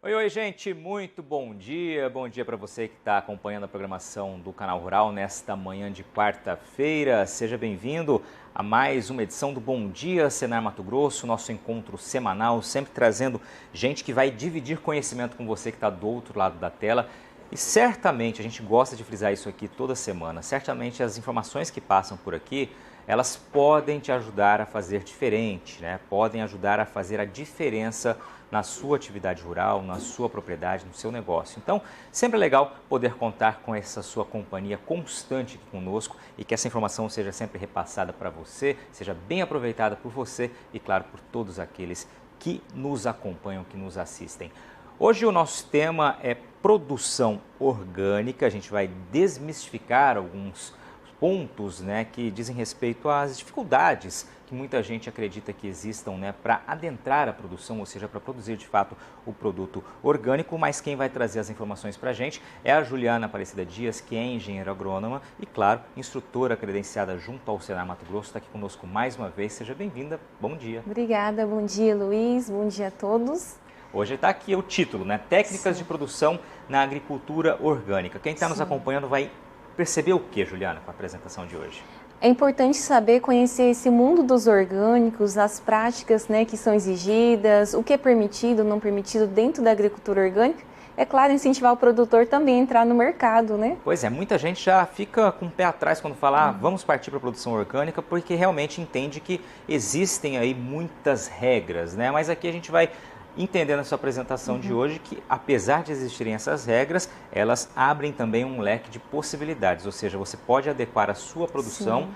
Oi, oi, gente, muito bom dia para você que está acompanhando a programação do Canal Rural nesta manhã de quarta-feira. Seja bem-vindo a mais uma edição do Bom Dia Senar Mato Grosso, nosso encontro semanal, sempre trazendo gente que vai dividir conhecimento com você que está do outro lado da tela. E certamente, a gente gosta de frisar isso aqui toda semana, certamente as informações que passam por aqui, elas podem te ajudar a fazer diferente, né? Podem ajudar a fazer a diferença na sua atividade rural, na sua propriedade, no seu negócio. Então, sempre é legal poder contar com essa sua companhia constante aqui conosco e que essa informação seja sempre repassada para você, seja bem aproveitada por você e, claro, por todos aqueles que nos acompanham, que nos assistem. Hoje o nosso tema é produção orgânica. A gente vai desmistificar alguns pontos, né, que dizem respeito às dificuldades que muita gente acredita que existam, né, para adentrar a produção, ou seja, para produzir de fato o produto orgânico. Mas quem vai trazer as informações para a gente é a Juliana Aparecida Dias, que é engenheira agrônoma e, claro, instrutora credenciada junto ao Senar Mato Grosso. Está aqui conosco mais uma vez. Seja bem-vinda. Bom dia. Obrigada. Bom dia, Luiz. Bom dia a todos. Hoje está aqui o título, né? Técnicas de produção na agricultura orgânica. Quem está nos acompanhando vai perceber o que, Juliana, com a apresentação de hoje? É importante saber, conhecer esse mundo dos orgânicos, as práticas, né, que são exigidas, o que é permitido, não permitido dentro da agricultura orgânica. É claro, incentivar o produtor também a entrar no mercado, né? Pois é, muita gente já fica com o pé atrás quando fala, vamos partir para a produção orgânica, porque realmente entende que existem aí muitas regras, né? Mas aqui a gente vai entender na sua apresentação de hoje que, apesar de existirem essas regras, elas abrem também um leque de possibilidades, ou seja, você pode adequar a sua produção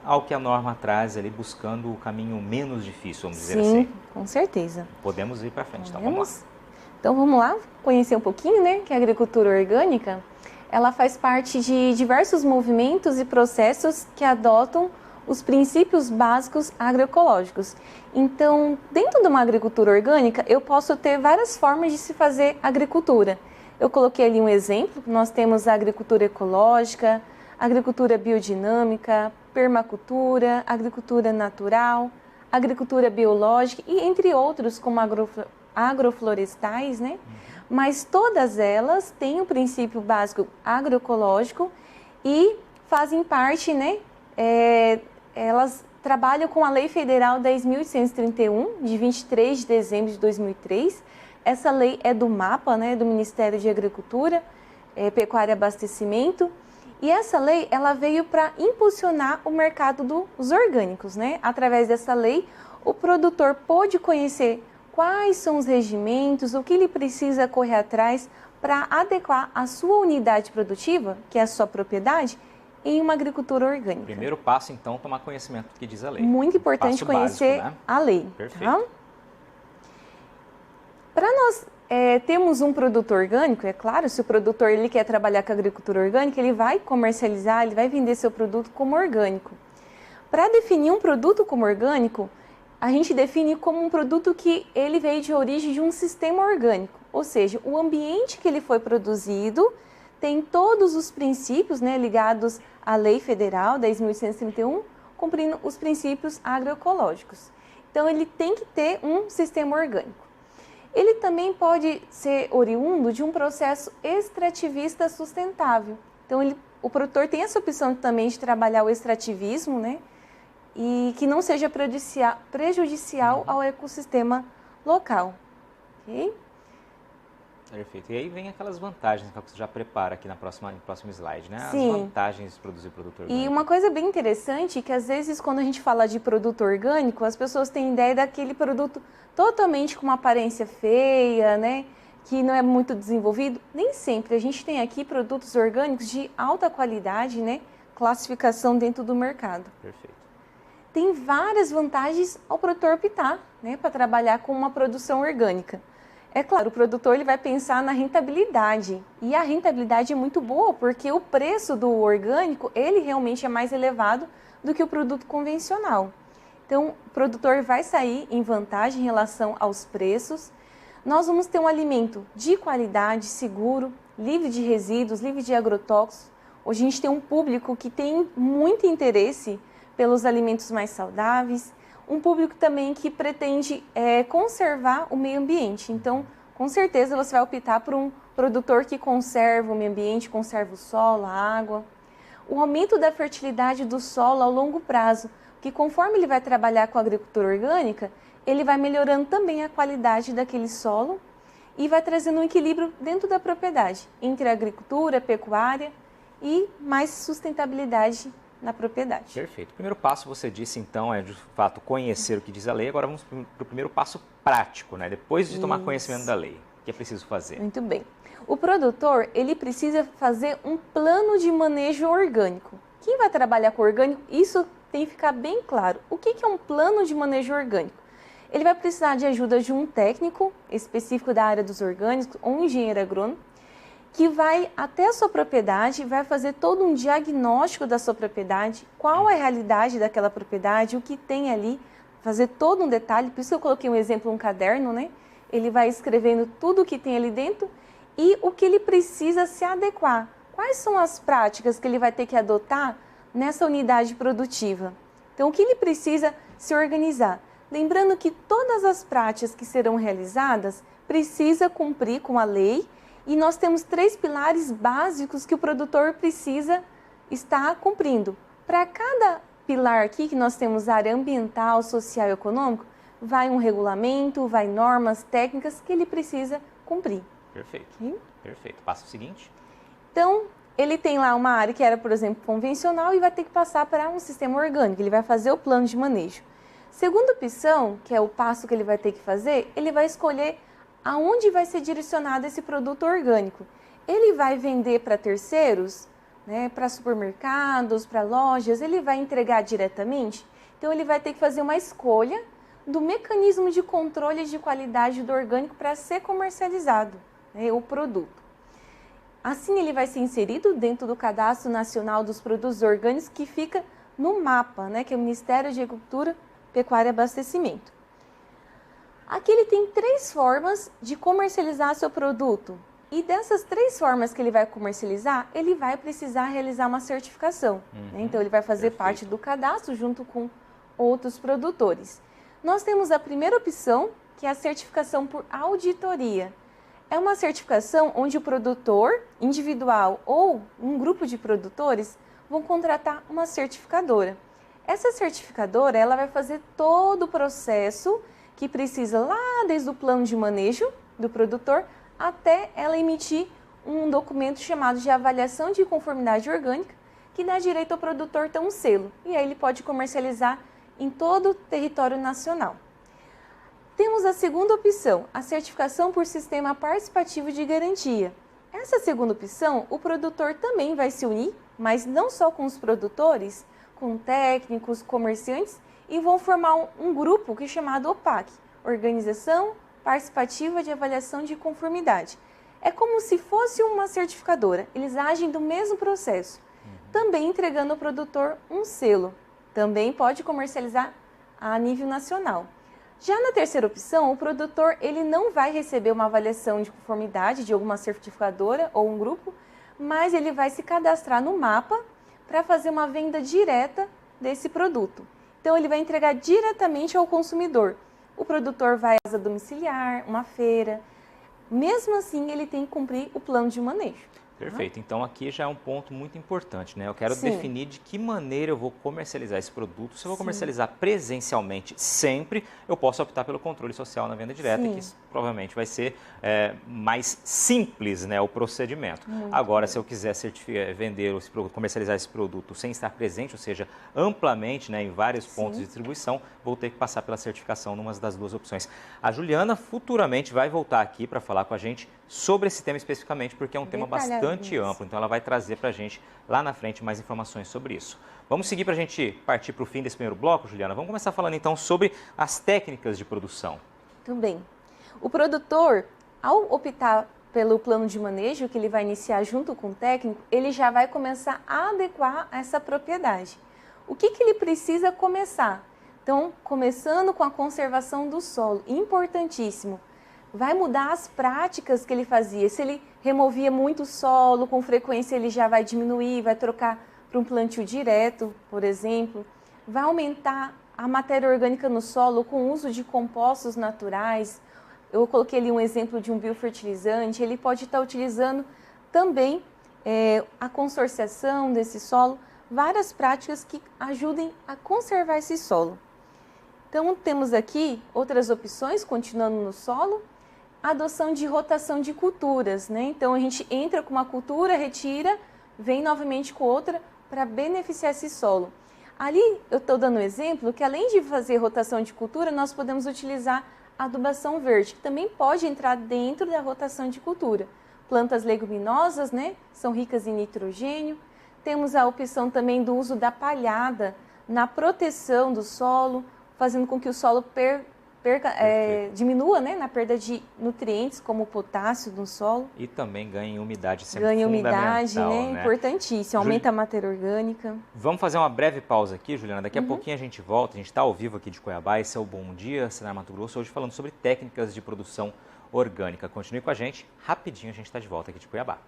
ao que a norma traz ali, buscando o caminho menos difícil, vamos dizer assim. Sim, com certeza. Podemos ir para frente, então vamos lá. Então vamos lá conhecer um pouquinho, né, que a agricultura orgânica, ela faz parte de diversos movimentos e processos que adotam os princípios básicos agroecológicos. Então, dentro de uma agricultura orgânica, eu posso ter várias formas de se fazer agricultura. Eu coloquei ali um exemplo, nós temos a agricultura ecológica, agricultura biodinâmica, permacultura, agricultura natural, agricultura biológica e entre outros como agroflorestais, né? Mas todas elas têm o princípio básico agroecológico e fazem parte, né? Elas trabalham com a Lei Federal 10.831, de 23 de dezembro de 2003. Essa lei é do MAPA, né, do Ministério de Agricultura, Pecuária e Abastecimento. E essa lei ela veio para impulsionar o mercado dos orgânicos, né? Através dessa lei, o produtor pôde conhecer quais são os regimentos, o que ele precisa correr atrás para adequar a sua unidade produtiva, que é a sua propriedade, em uma agricultura orgânica. Primeiro passo, então, tomar conhecimento do que diz a lei. Muito importante conhecer básico, né? a lei. Perfeito. Tá? Para nós termos um produto orgânico, é claro, se o produtor ele quer trabalhar com a agricultura orgânica, ele vai comercializar, ele vai vender seu produto como orgânico. Para definir um produto como orgânico, a gente define como um produto que ele veio de origem de um sistema orgânico, ou seja, o ambiente que ele foi produzido tem todos os princípios, né, ligados à Lei Federal 10.831, cumprindo os princípios agroecológicos. Então, ele tem que ter um sistema orgânico. Ele também pode ser oriundo de um processo extrativista sustentável. Então, o produtor tem essa opção também de trabalhar o extrativismo, né, e que não seja prejudicial ao ecossistema local. Okay? Perfeito. E aí vem aquelas vantagens que você já prepara aqui no próximo slide, né? Sim. As vantagens de produzir produto orgânico. E uma coisa bem interessante é que às vezes quando a gente fala de produto orgânico, as pessoas têm ideia daquele produto totalmente com uma aparência feia, né? Que não é muito desenvolvido. Nem sempre. A gente tem aqui produtos orgânicos de alta qualidade, né? Classificação dentro do mercado. Perfeito. Tem várias vantagens ao produtor optar, né? Para trabalhar com uma produção orgânica. É claro, o produtor ele vai pensar na rentabilidade e a rentabilidade é muito boa porque o preço do orgânico ele realmente é mais elevado do que o produto convencional. Então, o produtor vai sair em vantagem em relação aos preços. Nós vamos ter um alimento de qualidade, seguro, livre de resíduos, livre de agrotóxicos. Hoje a gente tem um público que tem muito interesse pelos alimentos mais saudáveis. Um público também que pretende conservar o meio ambiente. Então, com certeza você vai optar por um produtor que conserva o meio ambiente, conserva o solo, a água. O aumento da fertilidade do solo ao longo prazo, que conforme ele vai trabalhar com a agricultura orgânica, ele vai melhorando também a qualidade daquele solo e vai trazendo um equilíbrio dentro da propriedade, entre a agricultura, a pecuária e mais sustentabilidade na propriedade. Perfeito. O primeiro passo, você disse, então, é de fato conhecer o que diz a lei. Agora vamos para o primeiro passo prático, né? Depois de tomar conhecimento da lei, o que é preciso fazer? Muito bem. O produtor, ele precisa fazer um plano de manejo orgânico. Quem vai trabalhar com orgânico, isso tem que ficar bem claro. O que é um plano de manejo orgânico? Ele vai precisar de ajuda de um técnico específico da área dos orgânicos ou um engenheiro agrônomo, que vai até a sua propriedade, vai fazer todo um diagnóstico da sua propriedade, qual é a realidade daquela propriedade, o que tem ali, fazer todo um detalhe. Por isso eu coloquei um exemplo, um caderno, né? Ele vai escrevendo tudo o que tem ali dentro e o que ele precisa se adequar. Quais são as práticas que ele vai ter que adotar nessa unidade produtiva? Então, o que ele precisa se organizar? Lembrando que todas as práticas que serão realizadas precisa cumprir com a lei e nós temos 3 pilares básicos que o produtor precisa estar cumprindo. Para cada pilar aqui, que nós temos área ambiental, social e econômico, vai um regulamento, vai normas técnicas que ele precisa cumprir. Perfeito. Okay? Perfeito. Passo seguinte. Então, ele tem lá uma área que era, por exemplo, convencional e vai ter que passar para um sistema orgânico. Ele vai fazer o plano de manejo. Segunda opção, que é o passo que ele vai ter que fazer, ele vai escolher aonde vai ser direcionado esse produto orgânico. Ele vai vender para terceiros, né, para supermercados, para lojas, ele vai entregar diretamente. Então, ele vai ter que fazer uma escolha do mecanismo de controle de qualidade do orgânico para ser comercializado, né, o produto. Assim, ele vai ser inserido dentro do Cadastro Nacional dos Produtos Orgânicos, que fica no MAPA, né, que é o Ministério de Agricultura, Pecuária e Abastecimento. Aqui ele tem 3 formas de comercializar seu produto. E dessas 3 formas que ele vai comercializar, ele vai precisar realizar uma certificação. Né? Então, ele vai fazer parte do cadastro junto com outros produtores. Nós temos a primeira opção, que é a certificação por auditoria. É uma certificação onde o produtor individual ou um grupo de produtores vão contratar uma certificadora. Essa certificadora, ela vai fazer todo o processo que precisa lá desde o plano de manejo do produtor até ela emitir um documento chamado de avaliação de conformidade orgânica, que dá direito ao produtor ter um selo. E aí ele pode comercializar em todo o território nacional. Temos a segunda opção, a certificação por sistema participativo de garantia. Essa segunda opção, o produtor também vai se unir, mas não só com os produtores, com técnicos, comerciantes, e vão formar um grupo que é chamado OPAC, Organização Participativa de Avaliação de Conformidade. É como se fosse uma certificadora, eles agem do mesmo processo, também entregando ao produtor um selo. Também pode comercializar a nível nacional. Já na terceira opção, o produtor ele não vai receber uma avaliação de conformidade de alguma certificadora ou um grupo, mas ele vai se cadastrar no MAPA para fazer uma venda direta desse produto. Então, ele vai entregar diretamente ao consumidor. O produtor vai à casa domiciliar, uma feira. Mesmo assim, ele tem que cumprir o plano de manejo. Perfeito. Então, aqui já é um ponto muito importante, né? Eu quero definir de que maneira eu vou comercializar esse produto. Se eu vou comercializar presencialmente sempre, eu posso optar pelo controle social na venda direta, que provavelmente vai ser mais simples, né, o procedimento. Agora, se eu quiser vender esse produto, comercializar esse produto sem estar presente, ou seja, amplamente, né, em vários pontos de distribuição, vou ter que passar pela certificação numa das 2 opções. A Juliana futuramente vai voltar aqui para falar com a gente sobre esse tema especificamente, porque é um tema bastante amplo, então ela vai trazer para a gente lá na frente mais informações sobre isso. Vamos seguir para a gente partir para o fim desse primeiro bloco, Juliana? Vamos começar falando então sobre as técnicas de produção. Tudo bem. O produtor, ao optar pelo plano de manejo que ele vai iniciar junto com o técnico, ele já vai começar a adequar essa propriedade. O que ele precisa começar? Então, começando com a conservação do solo, importantíssimo. Vai mudar as práticas que ele fazia. Se ele removia muito solo, com frequência ele já vai diminuir, vai trocar para um plantio direto, por exemplo. Vai aumentar a matéria orgânica no solo com o uso de compostos naturais, eu coloquei ali um exemplo de um biofertilizante, ele pode estar utilizando também a consorciação desse solo, várias práticas que ajudem a conservar esse solo. Então, temos aqui outras opções, continuando no solo, a adoção de rotação de culturas, né? Então, a gente entra com uma cultura, retira, vem novamente com outra para beneficiar esse solo. Ali, eu estou dando um exemplo que além de fazer rotação de cultura, nós podemos utilizar a adubação verde, que também pode entrar dentro da rotação de cultura. Plantas leguminosas, né? São ricas em nitrogênio. Temos a opção também do uso da palhada na proteção do solo, fazendo com que o solo diminua, né, na perda de nutrientes, como o potássio no solo. E também ganha umidade, sempre ganha umidade, né? né? Importantíssimo, aumenta a matéria orgânica. Vamos fazer uma breve pausa aqui, Juliana. Daqui a pouquinho a gente volta. A gente está ao vivo aqui de Cuiabá. Esse é o Bom Dia, Senar Mato Grosso. Hoje falando sobre técnicas de produção orgânica. Continue com a gente. Rapidinho a gente está de volta aqui de Cuiabá.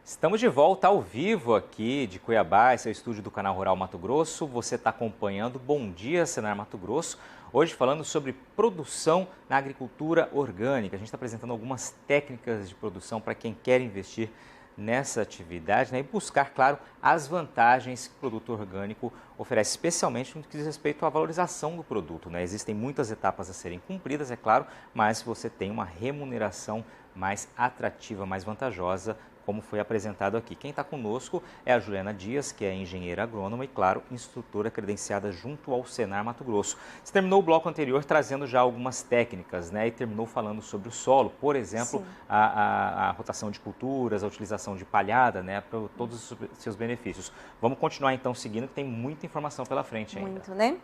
Estamos de volta ao vivo aqui de Cuiabá, esse é o estúdio do Canal Rural Mato Grosso. Você está acompanhando Bom Dia, Senar Mato Grosso. Hoje falando sobre produção na agricultura orgânica. A gente está apresentando algumas técnicas de produção para quem quer investir nessa atividade, né, e buscar, claro, as vantagens que o produto orgânico oferece, especialmente no que diz respeito à valorização do produto, né? Existem muitas etapas a serem cumpridas, é claro, mas você tem uma remuneração mais atrativa, mais vantajosa, como foi apresentado aqui. Quem está conosco é a Juliana Dias, que é engenheira agrônoma e, claro, instrutora credenciada junto ao Senar Mato Grosso. Você terminou o bloco anterior trazendo já algumas técnicas, né? E terminou falando sobre o solo, por exemplo, a rotação de culturas, a utilização de palhada, né? Para todos os seus benefícios. Vamos continuar então seguindo, que tem muita informação pela frente ainda. Muito, né?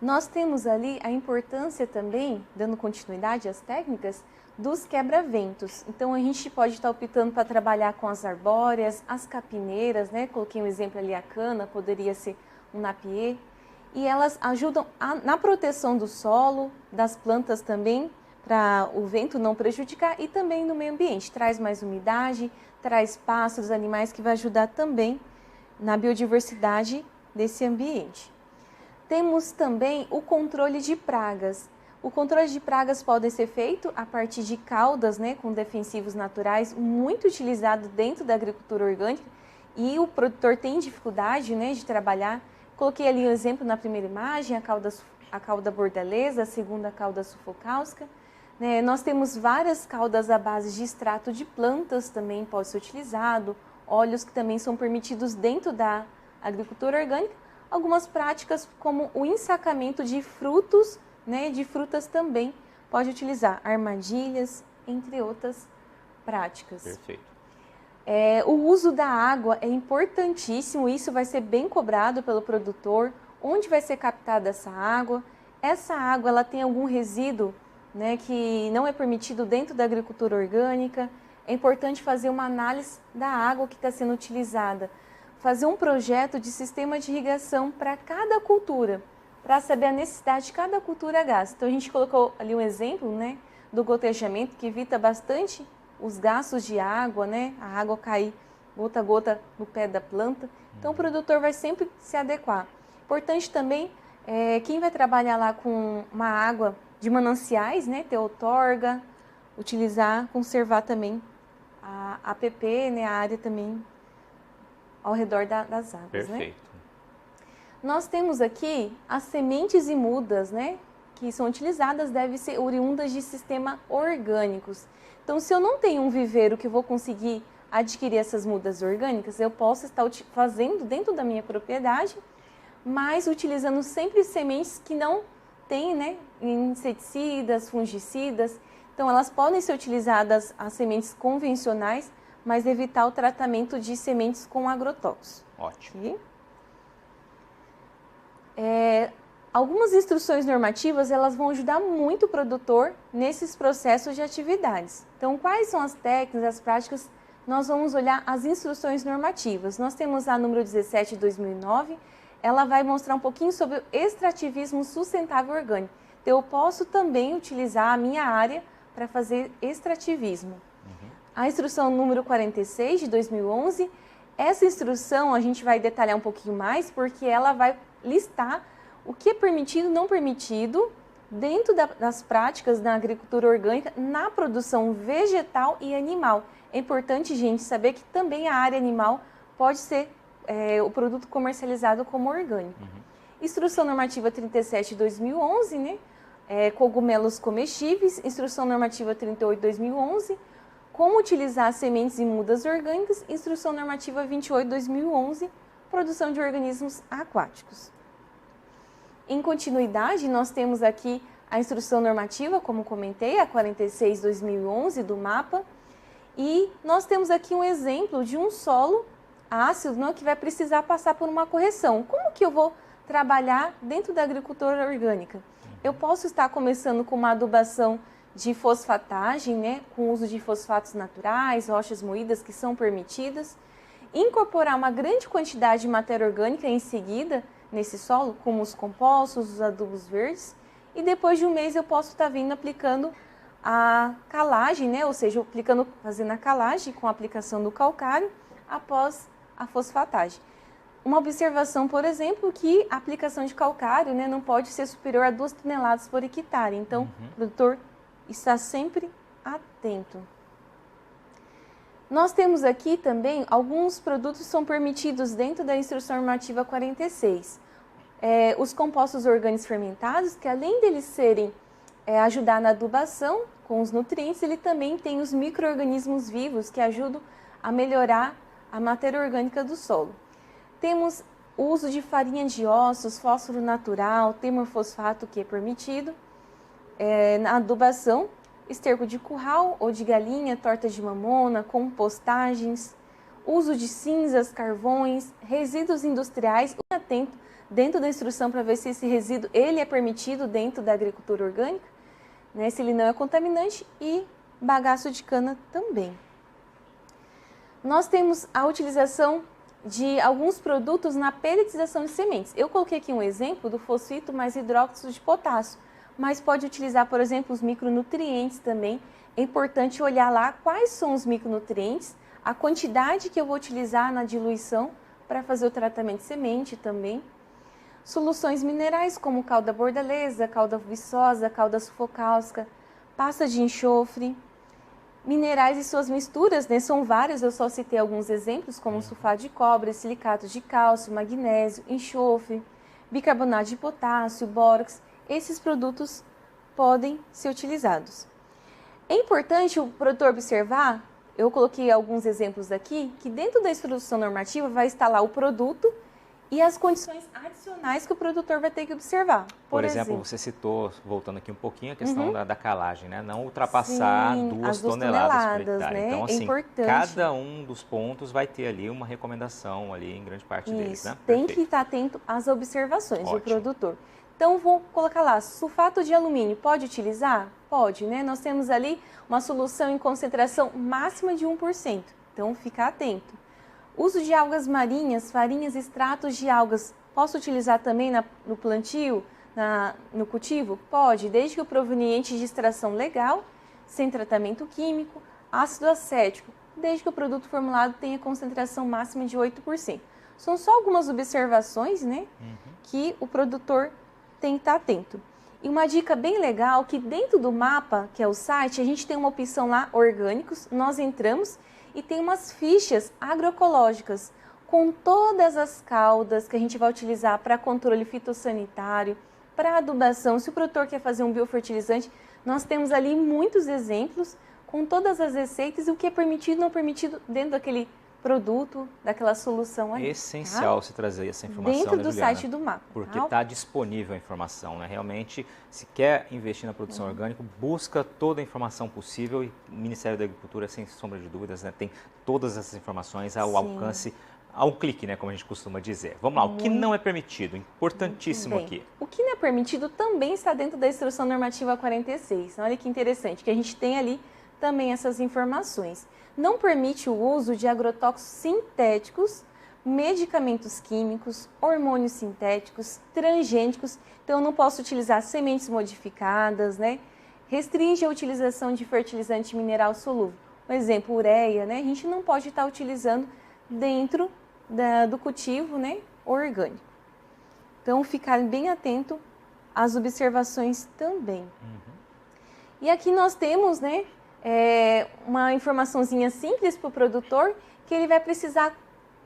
Nós temos ali a importância também, dando continuidade às técnicas, dos quebra-ventos. Então, a gente pode estar optando para trabalhar com as arbóreas, as capineiras, né? Coloquei um exemplo ali, a cana, poderia ser um napier. E elas ajudam na proteção do solo, das plantas também, para o vento não prejudicar e também no meio ambiente. Traz mais umidade, traz pássaros, animais, que vai ajudar também na biodiversidade desse ambiente. Temos também o controle de pragas. O controle de pragas pode ser feito a partir de caudas, né, com defensivos naturais, muito utilizado dentro da agricultura orgânica, e o produtor tem dificuldade, né, de trabalhar. Coloquei ali um exemplo na primeira imagem, a cauda bordalesa, a segunda, a cauda sufocáustica. Né, nós temos várias caudas à base de extrato de plantas, também pode ser utilizado, óleos que também são permitidos dentro da agricultura orgânica. Algumas práticas como o ensacamento de frutos, né, de frutas também pode utilizar, armadilhas, entre outras práticas. Perfeito. O uso da água é importantíssimo, isso vai ser bem cobrado pelo produtor, onde vai ser captada essa água. Essa água ela tem algum resíduo, né, que não é permitido dentro da agricultura orgânica. É importante fazer uma análise da água que está sendo utilizada, fazer um projeto de sistema de irrigação para cada cultura, para saber a necessidade de cada cultura gasta. Então, a gente colocou ali um exemplo, né, do gotejamento, que evita bastante os gastos de água, né, a água cair gota a gota no pé da planta. Então, o produtor vai sempre se adequar. Importante também, quem vai trabalhar lá com uma água de mananciais, né, ter outorga, utilizar, conservar também a APP, né, a área também ao redor das águas. Perfeito. Né? Nós temos aqui as sementes e mudas, né, que são utilizadas, devem ser oriundas de sistemas orgânicos. Então, se eu não tenho um viveiro que eu vou conseguir adquirir essas mudas orgânicas, eu posso estar fazendo dentro da minha propriedade, mas utilizando sempre sementes que não têm, né, inseticidas, fungicidas. Então, elas podem ser utilizadas as sementes convencionais, mas evitar o tratamento de sementes com agrotóxicos. Ótimo. Okay? Algumas instruções normativas elas vão ajudar muito o produtor nesses processos de atividades. Então, quais são as técnicas, as práticas? Nós vamos olhar as instruções normativas. Nós temos a número 17 de 2009, ela vai mostrar um pouquinho sobre o extrativismo sustentável orgânico. Então, eu posso também utilizar a minha área para fazer extrativismo. A instrução número 46 de 2011, essa instrução a gente vai detalhar um pouquinho mais porque ela vai listar o que é permitido e não permitido dentro das práticas da agricultura orgânica na produção vegetal e animal. É importante, gente, saber que também a área animal pode ser o produto comercializado como orgânico. Instrução normativa 37 de 2011, né? Cogumelos comestíveis. Instrução normativa 38 de 2011, como utilizar sementes e mudas orgânicas. Instrução normativa 28 de 2011, produção de organismos aquáticos. Em continuidade, nós temos aqui a instrução normativa, como comentei, a 46 de 2011 do MAPA. E nós temos aqui um exemplo de um solo ácido, não, que vai precisar passar por uma correção. Como que eu vou trabalhar dentro da agricultura orgânica? Eu posso estar começando com uma adubação de fosfatagem, né, com uso de fosfatos naturais, rochas moídas que são permitidas, incorporar uma grande quantidade de matéria orgânica em seguida nesse solo, como os compostos, os adubos verdes, e depois de um mês eu posso estar vindo aplicando a calagem, né, ou seja, fazendo a calagem com a aplicação do calcário após a fosfatagem. Uma observação, por exemplo, que a aplicação de calcário, né, não pode ser superior a 2 toneladas por hectare. Então, o produtor está sempre atento. Nós temos aqui também alguns produtos que são permitidos dentro da instrução normativa 46. Os compostos orgânicos fermentados, que além deles serem ajudar na adubação com os nutrientes, ele também tem os micro-organismos vivos que ajudam a melhorar a matéria orgânica do solo. Temos o uso de farinha de ossos, fósforo natural, temofosfato, que é permitido na adubação, esterco de curral ou de galinha, torta de mamona, compostagens, uso de cinzas, carvões, resíduos industriais. Atento dentro da instrução para ver se esse resíduo ele é permitido dentro da agricultura orgânica, né, se ele não é contaminante, e bagaço de cana também. Nós temos a utilização de alguns produtos na pelletização de sementes. Eu coloquei aqui um exemplo do fosfito mais hidróxido de potássio, mas pode utilizar, por exemplo, os micronutrientes também. É importante olhar lá quais são os micronutrientes, a quantidade que eu vou utilizar na diluição para fazer o tratamento de semente também. Soluções minerais como calda bordaleza, calda viçosa, calda sulfocálcica, pasta de enxofre. Minerais e suas misturas, né, são várias, eu só citei alguns exemplos, como sulfato de cobre, silicatos de cálcio, magnésio, enxofre, bicarbonato de potássio, bórax. Esses produtos podem ser utilizados. É importante o produtor observar, eu coloquei alguns exemplos aqui, que dentro da instrução normativa vai estar lá o produto e as condições adicionais que o produtor vai ter que observar. Por exemplo, você citou, voltando aqui um pouquinho, a questão da calagem, né? Não ultrapassar 2 toneladas por hectare. Né? Então, assim, é importante. Cada um dos pontos vai ter ali uma recomendação ali em grande parte deles, né? Tem que estar atento às observações do produtor. Então, vou colocar lá, sulfato de alumínio, pode utilizar? Pode, né? Nós temos ali uma solução em concentração máxima de 1%, então fica atento. Uso de algas marinhas, farinhas, extratos de algas, posso utilizar também no plantio, no cultivo? Pode, desde que o proveniente de extração legal, sem tratamento químico, ácido acético, desde que o produto formulado tenha concentração máxima de 8%. São só algumas observações, né, que o produtor tem que estar atento. E uma dica bem legal, que dentro do mapa, que é o site, a gente tem uma opção lá, orgânicos, nós entramos e tem umas fichas agroecológicas com todas as caudas que a gente vai utilizar para controle fitossanitário, para adubação. Se o produtor quer fazer um biofertilizante, nós temos ali muitos exemplos com todas as receitas e o que é permitido e não permitido dentro daquele produto, daquela solução ali. É essencial você trazer essa informação, dentro do Juliana, site do mapa. porque está disponível a informação, né? Realmente, se quer investir na produção orgânica, busca toda a informação possível e o Ministério da Agricultura, sem sombra de dúvidas, né, tem todas essas informações ao alcance, ao clique, né, como a gente costuma dizer. Vamos lá, o que não é permitido, importantíssimo aqui. O que não é permitido também está dentro da Instrução Normativa 46. Olha que interessante, que a gente tem ali também essas informações. Não permite o uso de agrotóxicos sintéticos, medicamentos químicos, hormônios sintéticos, transgênicos. Então, eu não posso utilizar sementes modificadas, né? Restringe a utilização de fertilizante mineral solúvel. Por exemplo, ureia, né? A gente não pode estar utilizando dentro do cultivo, né, orgânico. Então, ficar bem atento às observações também. E aqui nós temos, né, uma informaçãozinha simples para o produtor, que ele vai precisar,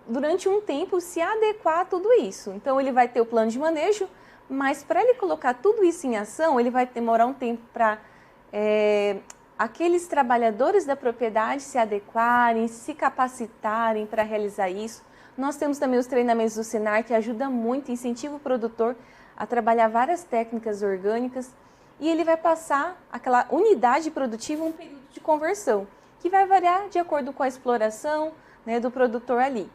durante um tempo, se adequar a tudo isso. Então, ele vai ter o plano de manejo, mas para ele colocar tudo isso em ação, ele vai demorar um tempo para aqueles trabalhadores da propriedade se adequarem, se capacitarem para realizar isso. Nós temos também os treinamentos do Senar, que ajuda muito, incentiva o produtor a trabalhar várias técnicas orgânicas, e ele vai passar aquela unidade produtiva um período de conversão, que vai variar de acordo com a exploração, né, do produtor ali.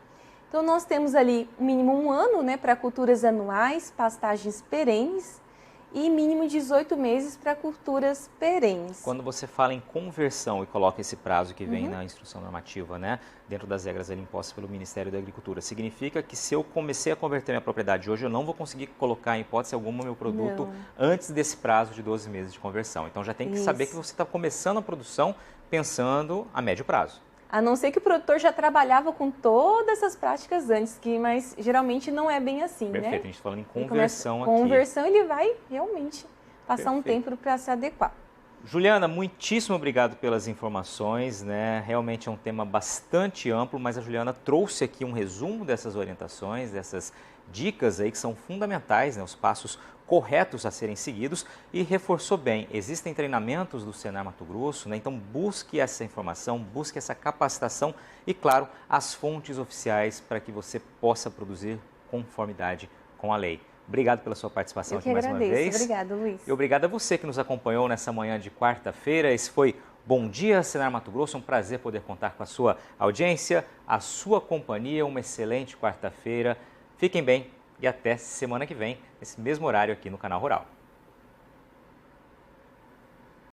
Então, nós temos ali mínimo 1 ano, né, para culturas anuais, pastagens perenes, e mínimo 18 meses para culturas perenes. Quando você fala em conversão e coloca esse prazo que vem na instrução normativa, né, dentro das regras ali impostas pelo Ministério da Agricultura, significa que se eu comecei a converter minha propriedade hoje, eu não vou conseguir colocar em hipótese alguma meu produto antes desse prazo de 12 meses de conversão. Então já tem que saber que você está começando a produção pensando a médio prazo. A não ser que o produtor já trabalhava com todas essas práticas antes, mas geralmente não é bem assim, Perfeito, né? a gente está falando em conversão aqui. Conversão, ele vai realmente passar um tempo para se adequar. Juliana, muitíssimo obrigado pelas informações, né? Realmente é um tema bastante amplo, mas a Juliana trouxe aqui um resumo dessas orientações, dessas dicas aí que são fundamentais, né? Os passos corretos a serem seguidos, e reforçou bem, existem treinamentos do Senar Mato Grosso, né? Então busque essa informação, busque essa capacitação e, claro, as fontes oficiais para que você possa produzir conformidade com a lei. Obrigado pela sua participação aqui mais uma vez. Obrigada, Luiz. E obrigado a você que nos acompanhou nessa manhã de quarta-feira. Esse foi Bom Dia, Senar Mato Grosso. Um prazer poder contar com a sua audiência, a sua companhia. Uma excelente quarta-feira. Fiquem bem e até semana que vem, nesse mesmo horário aqui no Canal Rural.